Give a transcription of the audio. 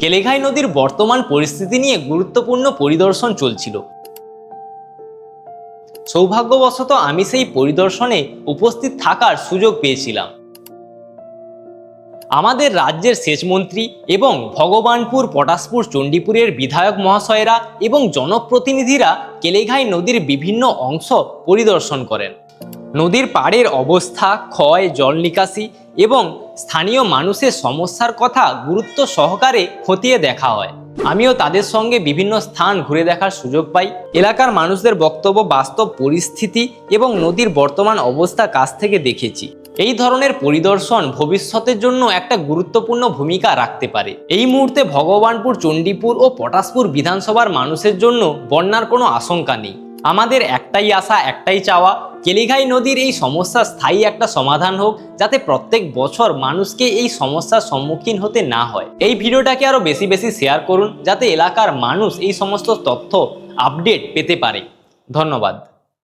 কেলেঘাই নদীর বর্তমান পরিস্থিতি নিয়ে গুরুত্বপূর্ণ পরিদর্শন চলছিল। সৌভাগ্যবশত আমি সেই পরিদর্শনে উপস্থিত থাকার সুযোগ পেয়েছিলাম। আমাদের রাজ্যের সেচমন্ত্রী এবং ভগবানপুর, পটাশপুর, চণ্ডীপুরের বিধায়ক মহাশয়েরা এবং জনপ্রতিনিধিরা কেলেঘাই নদীর বিভিন্ন অংশ পরিদর্শন করেন। নদীর পাড়ের অবস্থা, ক্ষয়, জল নিকাশি এবং স্থানীয় মানুষের সমস্যার কথা গুরুত্ব সহকারে খতিয়ে দেখা হয়। আমিও তাদের সঙ্গে বিভিন্ন স্থান ঘুরে দেখার সুযোগ পাই। এলাকার মানুষদের বক্তব্য, বাস্তব পরিস্থিতি এবং নদীর বর্তমান অবস্থা কাছ থেকে দেখেছি। এই ধরনের পরিদর্শন ভবিষ্যতের জন্য একটা গুরুত্বপূর্ণ ভূমিকা রাখতে পারে। এই মুহূর্তে ভগবানপুর, চণ্ডীপুর ও পটাশপুর বিধানসভার মানুষের জন্য বন্যার কোনো আশঙ্কা নেই। আমাদের একটাই আশা, একটাই চাওয়া, কেলেঘাই নদীর এই সমস্যার স্থায়ী একটা সমাধান হোক, যাতে প্রত্যেক বছর মানুষকে এই সমস্যার সম্মুখীন হতে না হয়। এই ভিডিওটাকে আরো বেশি বেশি শেয়ার করুন, যাতে এলাকার মানুষ এই সমস্ত তথ্য আপডেট পেতে পারে। ধন্যবাদ।